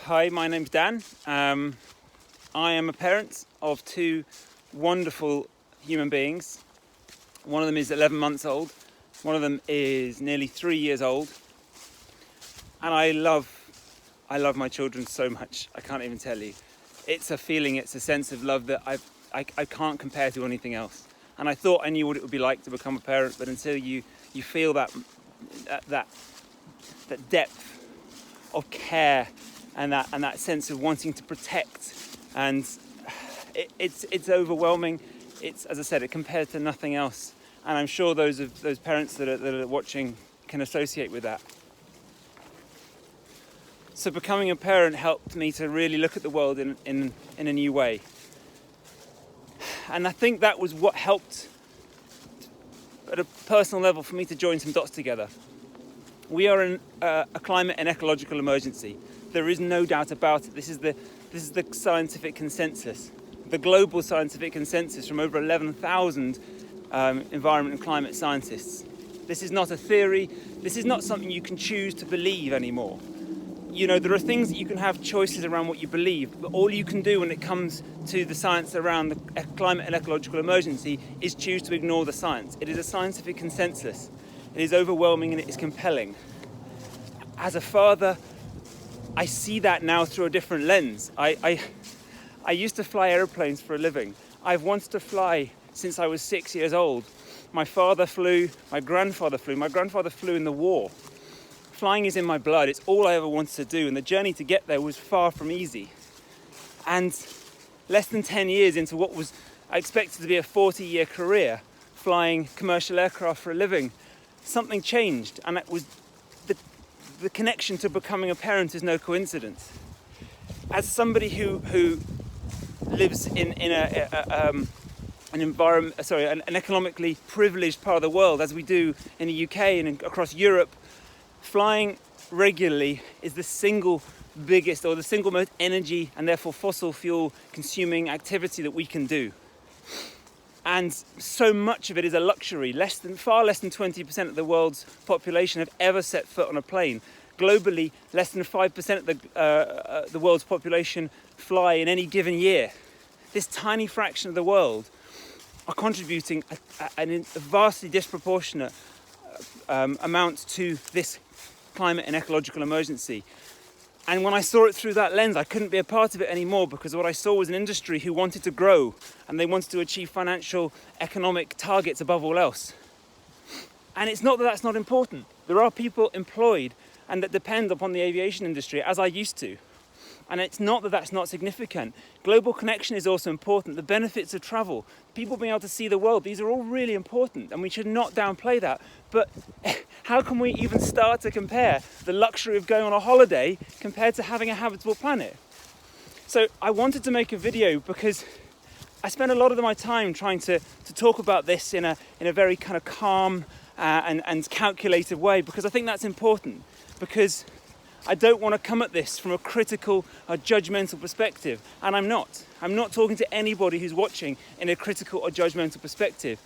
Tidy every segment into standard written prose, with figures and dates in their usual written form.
Hi, my name's Dan. I am a parent of two wonderful human beings. One of them is 11 months old. One of them is nearly 3 years old. And I love my children so much. I can't even tell you. It's a feeling, it's a sense of love that I can't compare to anything else. And I thought I knew what it would be like to become a parent, but until you feel that depth of care and that sense of wanting to protect, and it's overwhelming. It's, as I said, it compares to nothing else, and I'm sure those parents that are watching can associate with that. So becoming a parent helped me to really look at the world in a new way, and I think that was what helped at a personal level for me to join some dots together. We are in a climate and ecological emergency. There is no doubt about it. This is the scientific consensus, the global scientific consensus from over 11,000 environment and climate scientists. This is not a theory. This is not something you can choose to believe anymore. You know, there are things that you can have choices around what you believe, but all you can do when it comes to the science around the climate and ecological emergency is choose to ignore the science. It is a scientific consensus. It is overwhelming and it is compelling. As a father, I see that now through a different lens. I used to fly airplanes for a living. I've wanted to fly since I was 6 years old. My father flew, my grandfather flew. My grandfather flew in the war. Flying is in my blood. It's all I ever wanted to do, and the journey to get there was far from easy. And less than 10 years into what was I expected to be a 40-year career, flying commercial aircraft for a living, something changed, and it was the connection to becoming a parent is no coincidence. As somebody who lives in an economically privileged part of the world, as we do in the UK and across Europe, flying regularly is the single biggest or the single most energy and therefore fossil fuel consuming activity that we can do. And so much of it is a luxury. Far less than 20% of the world's population have ever set foot on a plane. Globally, less than 5% of the world's population fly in any given year. This tiny fraction of the world are contributing a vastly disproportionate amount to this climate and ecological emergency. And when I saw it through that lens, I couldn't be a part of it anymore, because what I saw was an industry who wanted to grow and they wanted to achieve financial, economic targets above all else. And it's not that that's not important. There are people employed and that depend upon the aviation industry, as I used to. And it's not that that's not significant. Global connection is also important. The benefits of travel, people being able to see the world, these are all really important, and we should not downplay that. But how can we even start to compare the luxury of going on a holiday compared to having a habitable planet? So I wanted to make a video because I spent a lot of my time trying to talk about this in a very kind of calm and calculated way, because I think that's important, because I don't want to come at this from a critical or judgmental perspective, and I'm not. I'm not talking to anybody who's watching in a critical or judgmental perspective.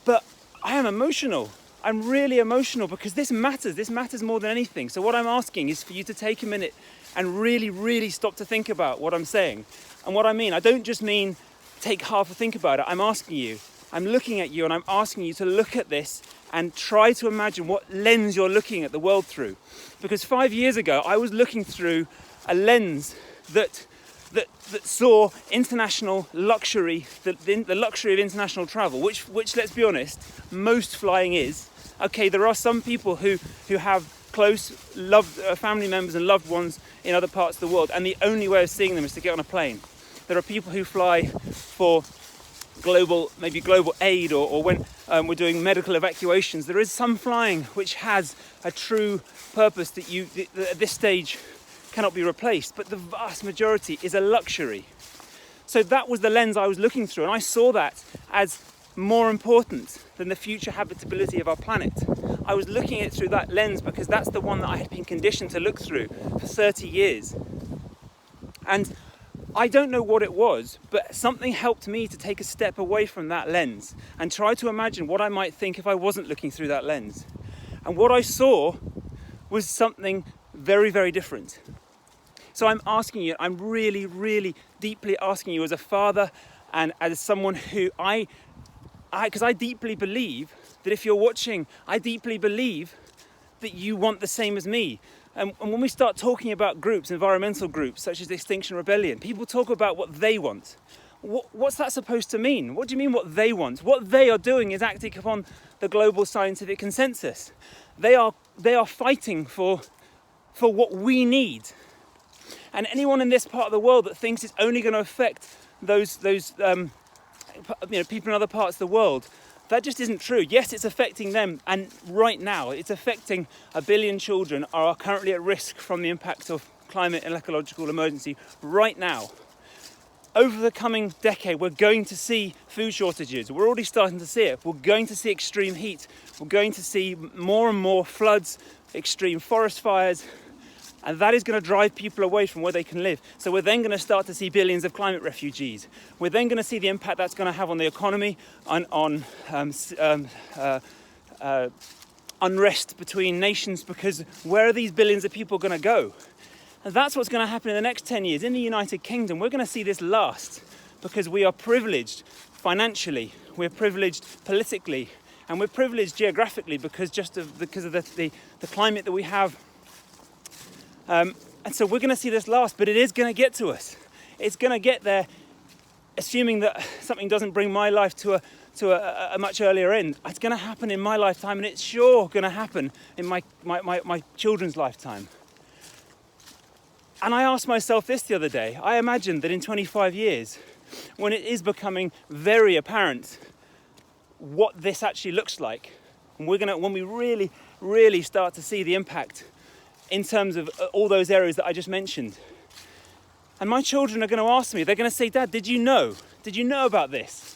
But I am emotional. I'm really emotional because this matters. This matters more than anything. So what I'm asking is for you to take a minute and really, really stop to think about what I'm saying. And what I mean, I don't just mean take half a think about it. I'm asking you. I'm looking at you and I'm asking you to look at this and try to imagine what lens you're looking at the world through. Because 5 years ago, I was looking through a lens that saw international luxury, the luxury of international travel, which let's be honest, most flying is. Okay, there are some people who have close family members and loved ones in other parts of the world, and the only way of seeing them is to get on a plane. There are people who fly for global aid, or when we're doing medical evacuations. There is some flying which has a true purpose that at this stage cannot be replaced, but the vast majority is a luxury. So that was the lens I was looking through, and I saw that as more important than the future habitability of our planet. I was looking at it through that lens because that's the one that I had been conditioned to look through for 30 years. And I don't know what it was, but something helped me to take a step away from that lens and try to imagine what I might think if I wasn't looking through that lens. And what I saw was something very, very different. So I'm asking you, I'm really, really deeply asking you as a father and as someone who because I deeply believe that if you're watching, I deeply believe that you want the same as me. And when we start talking about groups, environmental groups, such as Extinction Rebellion, people talk about what they want. What's that supposed to mean? What do you mean what they want? What they are doing is acting upon the global scientific consensus. They are fighting for what we need. And anyone in this part of the world that thinks it's only going to affect those people in other parts of the world, that just isn't true. Yes, it's affecting them, and right now it's affecting 1 billion children are currently at risk from the impact of climate and ecological emergency right now. Over the coming decade, we're going to see food shortages. We're already starting to see it. We're going to see extreme heat. We're going to see more and more floods, extreme forest fires, and that is going to drive people away from where they can live. So we're then going to start to see billions of climate refugees. We're then going to see the impact that's going to have on the economy, on unrest between nations, because where are these billions of people going to go? And that's what's going to happen in the next 10 years. In the United Kingdom, we're going to see this last because we are privileged financially, we're privileged politically, and we're privileged geographically because of the climate that we have. And so we're going to see this last, but it is going to get to us. It's going to get there, assuming that something doesn't bring my life to a much earlier end. It's going to happen in my lifetime, and it's sure going to happen in my children's lifetime. And I asked myself this the other day. I imagined that in 25 years, when it is becoming very apparent what this actually looks like, and when we really, really start to see the impact in terms of all those areas that I just mentioned. And my children are going to ask me, they're going to say, Dad, did you know? Did you know about this?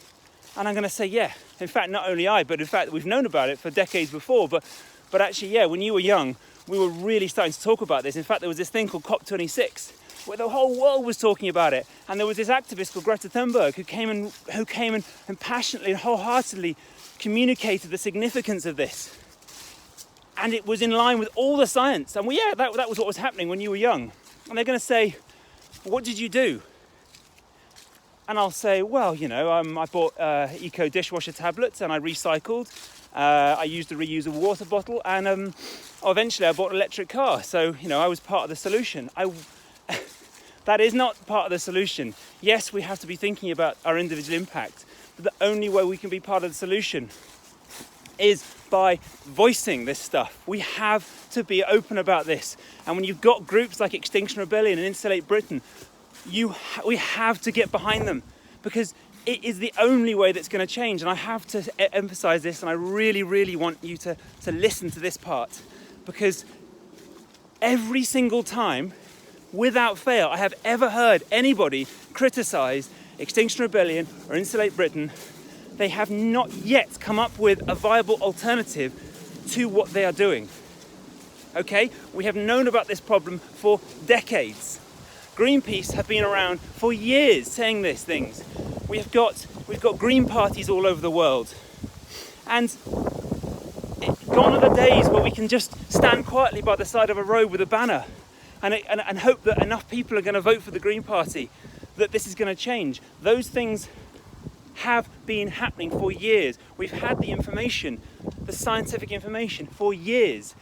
And I'm going to say, yeah. In fact, not only but in fact, we've known about it for decades before. But actually, yeah, when you were young, we were really starting to talk about this. In fact, there was this thing called COP26, where the whole world was talking about it. And there was this activist called Greta Thunberg who came and passionately and wholeheartedly communicated the significance of this. And it was in line with all the science. And that was what was happening when you were young. And they're going to say, what did you do? And I'll say, well, I bought eco dishwasher tablets and I recycled. I used a reusable water bottle, and eventually I bought an electric car. So, I was part of the solution. That is not part of the solution. Yes, we have to be thinking about our individual impact, but the only way we can be part of the solution is by voicing this stuff. We have to be open about this. And when you've got groups like Extinction Rebellion and Insulate Britain, we have to get behind them, because it is the only way that's going to change. And I have to emphasize this, and I really, really want you to listen to this part, because every single time, without fail, I have ever heard anybody criticize Extinction Rebellion or Insulate Britain, they have not yet come up with a viable alternative to what they are doing. Okay? We have known about this problem for decades. Greenpeace have been around for years saying these things. We've got green parties all over the world. And gone are the days where we can just stand quietly by the side of a road with a banner and hope that enough people are going to vote for the Green Party, that this is going to change. Those things have been happening for years. We've had the information, the scientific information, for years.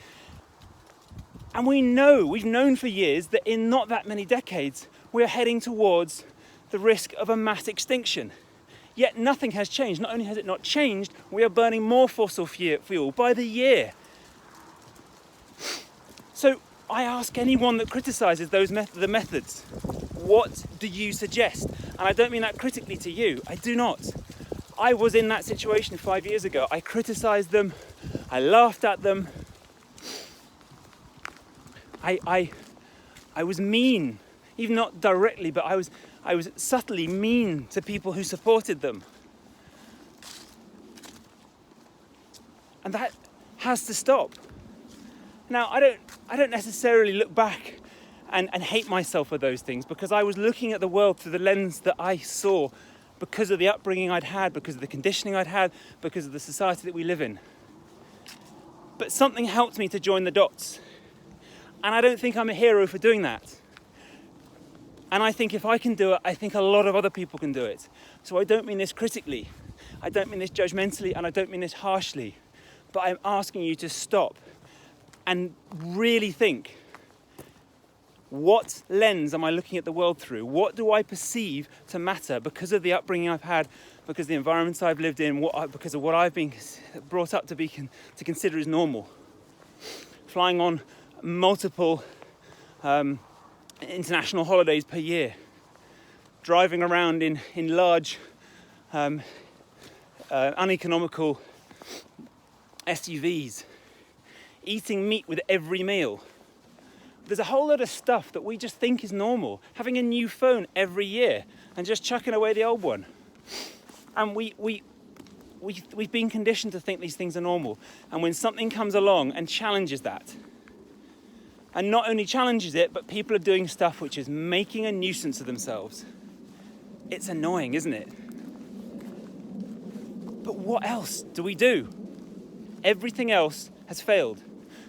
And we've known for years that in not that many decades, we're heading towards the risk of a mass extinction. Yet nothing has changed. Not only has it not changed, we are burning more fossil fuel by the year. So I ask anyone that criticises the methods, what do you suggest? And I don't mean that critically to you. I do not. I was in that situation 5 years ago. I criticised them. I laughed at them. I was mean, even not directly, but I was subtly mean to people who supported them. And that has to stop. Now, I don't necessarily look back and hate myself for those things, because I was looking at the world through the lens that I saw because of the upbringing I'd had, because of the conditioning I'd had, because of the society that we live in. But something helped me to join the dots. And I don't think I'm a hero for doing that. And I think if I can do it, I think a lot of other people can do it. So I don't mean this critically, I don't mean this judgmentally, and I don't mean this harshly. But I'm asking you to stop and really think, what lens am I looking at the world through? What do I perceive to matter because of the upbringing I've had, because of the environments I've lived in, because of what I've been brought up to consider as normal? Flying on multiple international holidays per year, driving around in large uneconomical SUVs, eating meat with every meal. There's a whole lot of stuff that we just think is normal. Having a new phone every year and just chucking away the old one. And we've been conditioned to think these things are normal. And when something comes along and challenges that, and not only challenges it, but people are doing stuff which is making a nuisance of themselves, it's annoying, isn't it? But what else do we do? Everything else has failed.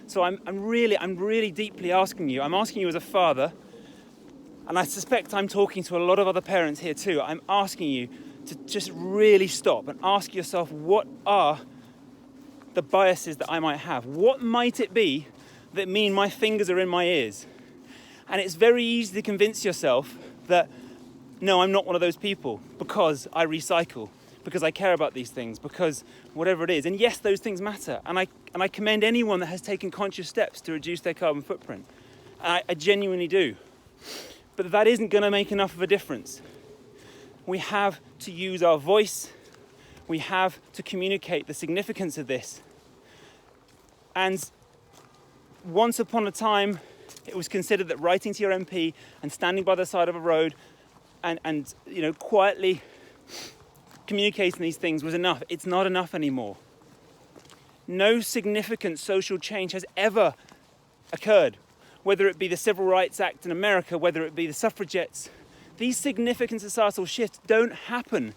So I'm really deeply asking you, I'm asking you as a father, and I suspect I'm talking to a lot of other parents here too, I'm asking you to just really stop and ask yourself, what are the biases that I might have? What might it be that mean my fingers are in my ears? And it's very easy to convince yourself that, no, I'm not one of those people because I recycle, because I care about these things, because whatever it is. And yes, those things matter. And I commend anyone that has taken conscious steps to reduce their carbon footprint. And I genuinely do. But that isn't going to make enough of a difference. We have to use our voice. We have to communicate the significance of this. And once upon a time, it was considered that writing to your MP and standing by the side of a road and quietly communicating these things was enough. It's not enough anymore. No significant social change has ever occurred, whether it be the Civil Rights Act in America, whether it be the suffragettes. These significant societal shifts don't happen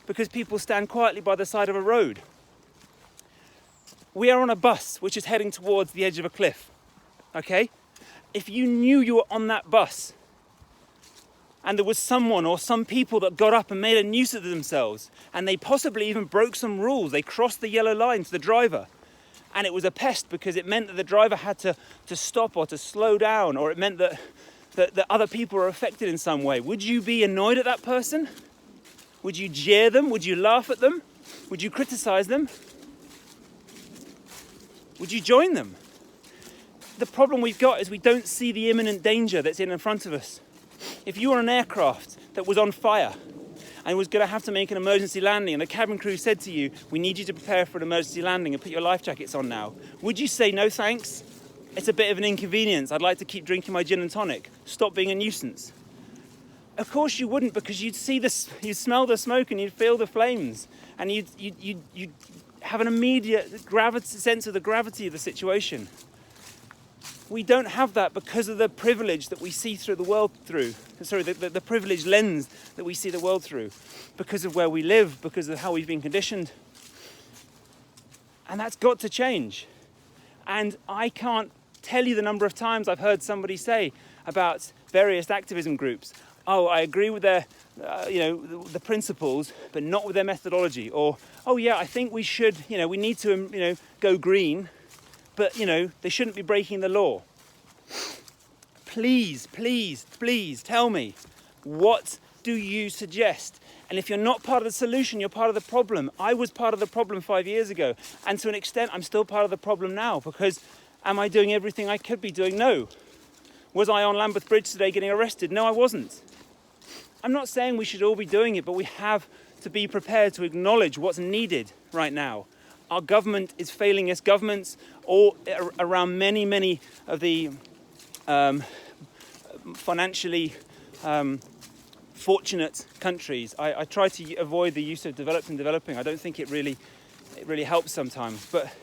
because people stand quietly by the side of a road. We are on a bus which is heading towards the edge of a cliff, okay? If you knew you were on that bus and there was someone or some people that got up and made a nuisance of themselves, and they possibly even broke some rules, they crossed the yellow line to the driver, and it was a pest because it meant that the driver had to stop or to slow down, or it meant that other people were affected in some way, would you be annoyed at that person? Would you jeer them? Would you laugh at them? Would you criticize them? Would you join them? The problem we've got is we don't see the imminent danger that's in front of us. If you were on an aircraft that was on fire and was going to have to make an emergency landing, and the cabin crew said to you, we need you to prepare for an emergency landing and put your life jackets on now, would you say, no thanks? It's a bit of an inconvenience. I'd like to keep drinking my gin and tonic. Stop being a nuisance. Of course you wouldn't, because you'd smell the smoke and you'd feel the flames, and you'd have an immediate sense of the gravity of the situation. We don't have that because of the privilege that we see through the world through. Sorry, the privileged lens that we see the world through, because of where we live, because of how we've been conditioned. And that's got to change. And I can't tell you the number of times I've heard somebody say about various activism groups, oh, I agree with their, the principles, but not with their methodology. Or, oh yeah, I think we should, we need to, go green, but, they shouldn't be breaking the law. Please, please, please tell me, what do you suggest? And if you're not part of the solution, you're part of the problem. I was part of the problem 5 years ago. And to an extent, I'm still part of the problem now, because am I doing everything I could be doing? No. Was I on Lambeth Bridge today getting arrested? No, I wasn't. I'm not saying we should all be doing it, but we have to be prepared to acknowledge what's needed right now. Our government is failing us. Governments all around many of the financially fortunate countries. I try to avoid the use of developed and developing. I don't think it really helps sometimes. But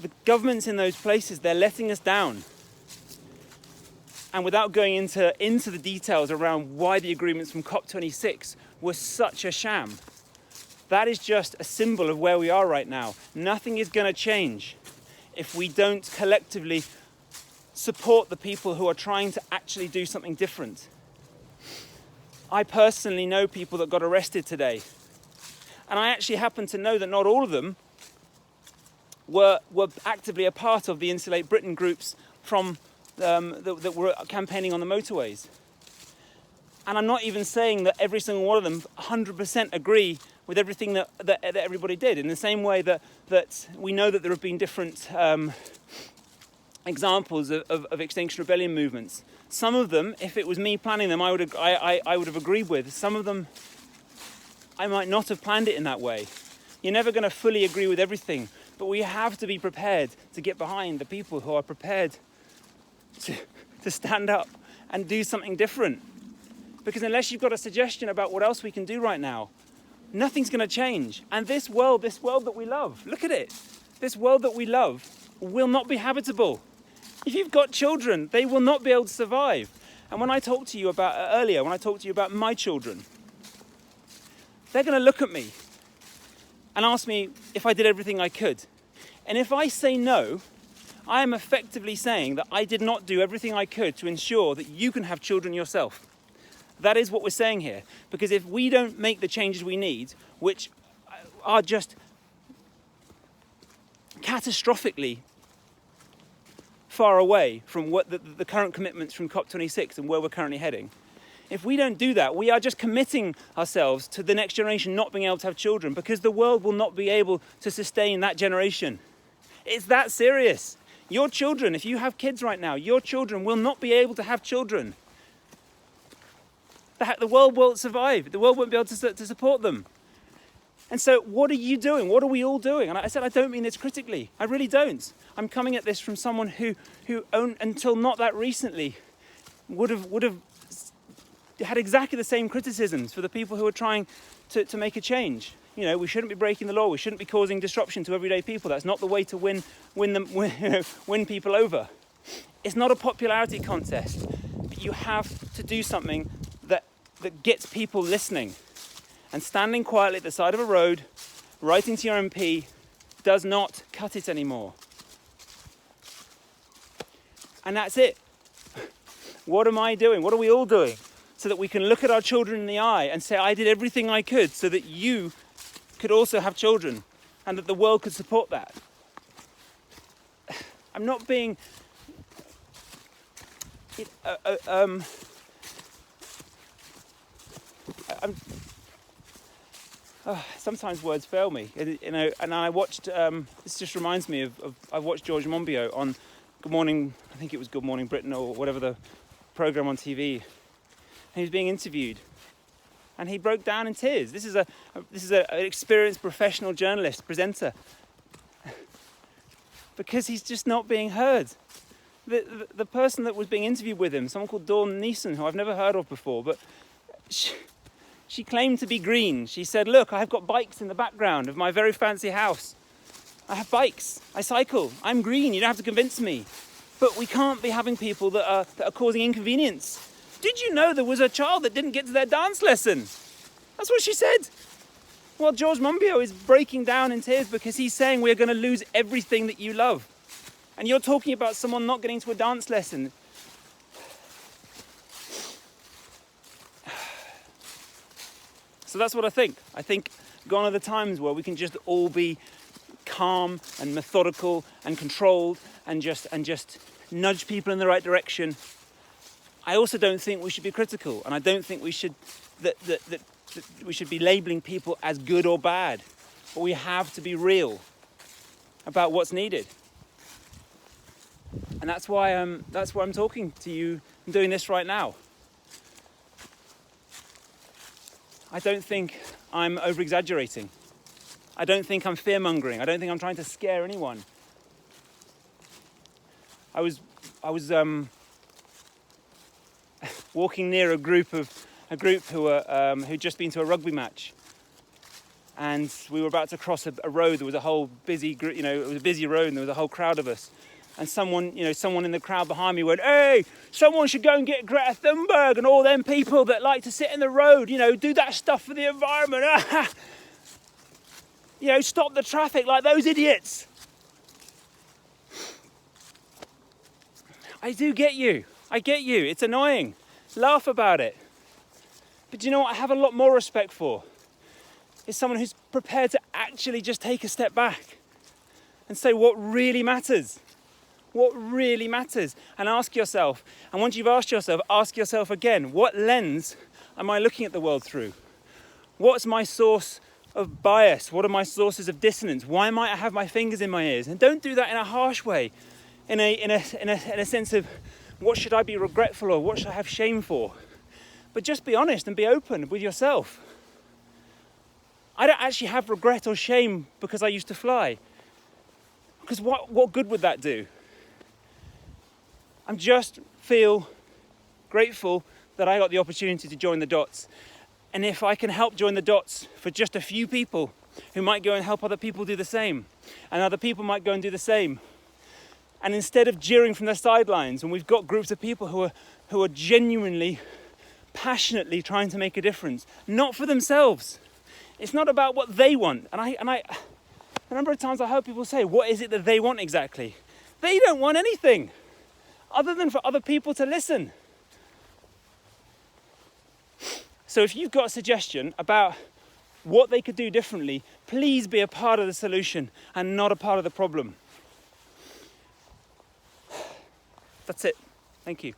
the governments in those places, they're letting us down. And without going into the details around why the agreements from COP26 were such a sham, that is just a symbol of where we are right now. Nothing is going to change if we don't collectively support the people who are trying to actually do something different. I personally know people that got arrested today. And I actually happen to know that not all of them were actively a part of the Insulate Britain groups from that were campaigning on the motorways. And I'm not even saying that every single one of them 100% agree with everything that everybody did. In the same way that we know that there have been different examples of Extinction Rebellion movements. Some of them, if it was me planning them, I would have agreed with. Some of them, I might not have planned it in that way. You're never going to fully agree with everything, but we have to be prepared to get behind the people who are prepared to stand up and do something different. Because unless you've got a suggestion about what else we can do right now, nothing's going to change. And this world that we love, look at it. This world that we love will not be habitable. If you've got children, they will not be able to survive. And when I talked to you about earlier, when I talked to you about my children, they're going to look at me and ask me if I did everything I could. And if I say no, I am effectively saying that I did not do everything I could to ensure that you can have children yourself. That is what we're saying here. Because if we don't make the changes we need, which are just catastrophically far away from what the current commitments from COP26 and where we're currently heading, if we don't do that, we are just committing ourselves to the next generation not being able to have children, because the world will not be able to sustain that generation. It's that serious. Your children, if you have kids right now, your children will not be able to have children. The world won't survive. The world won't be able to support them. And so what are you doing? What are we all doing? And I said, I don't mean this critically. I really don't. I'm coming at this from someone who until not that recently would have had exactly the same criticisms for the people who are trying to make a change. You know, we shouldn't be breaking the law. We shouldn't be causing disruption to everyday people. That's not the way to win people over. It's not a popularity contest. But you have to do something that gets people listening. And standing quietly at the side of a road, writing to your MP, does not cut it anymore. And that's it. What am I doing? What are we all doing? So that we can look at our children in the eye and say, I did everything I could so that you could also have children and that the world could support that. I'm not being... sometimes words fail me, you know. And I watched. This just reminds me of I watched George Monbiot on Good Morning. I think it was Good Morning Britain or whatever the program on TV. And he was being interviewed, and he broke down in tears. This is an experienced professional journalist, presenter, because he's just not being heard. The person that was being interviewed with him, someone called Dawn Neeson, who I've never heard of before, but she claimed to be green. She said, look, I've got bikes in the background of my very fancy house. I have bikes. I cycle. I'm green. You don't have to convince me. But we can't be having people that are causing inconvenience. Did you know there was a child that didn't get to their dance lesson? That's what she said. Well, George Monbiot is breaking down in tears because he's saying we're going to lose everything that you love. And you're talking about someone not getting to a dance lesson. So that's what I think. I think gone are the times where we can just all be calm and methodical and controlled and just nudge people in the right direction. I also don't think we should be critical, and I don't think we should that we should be labeling people as good or bad. But we have to be real about what's needed. And that's why I'm talking to you and doing this right now. I don't think I'm over-exaggerating. I don't think I'm fear-mongering. I don't think I'm trying to scare anyone. I was walking near a group who'd just been to a rugby match, and we were about to cross a road. There was a whole busy, it was a busy road, and there was a whole crowd of us. And someone in the crowd behind me went, "Hey, someone should go and get Greta Thunberg and all them people that like to sit in the road, do that stuff for the environment. Stop the traffic like those idiots." I do get you. I get you. It's annoying. Laugh about it. But do you know what I have a lot more respect for? Is someone who's prepared to actually just take a step back and say what really matters. What really matters. And ask yourself, and once you've asked yourself, ask yourself again, what lens am I looking at the world through? What's my source of bias? What are my sources of dissonance? Why might I have my fingers in my ears? And don't do that in a harsh way, in a sense of what should I be regretful of, what should I have shame for? But just be honest and be open with yourself. I don't actually have regret or shame because I used to fly. Because what good would that do? I just feel grateful that I got the opportunity to join the dots. And if I can help join the dots for just a few people who might go and help other people do the same, and other people might go and do the same. And instead of jeering from the sidelines, when we've got groups of people who are genuinely, passionately trying to make a difference, not for themselves. It's not about what they want. And I a number of times I heard people say, what is it that they want exactly? They don't want anything other than for other people to listen. So if you've got a suggestion about what they could do differently, please be a part of the solution and not a part of the problem. That's it. Thank you.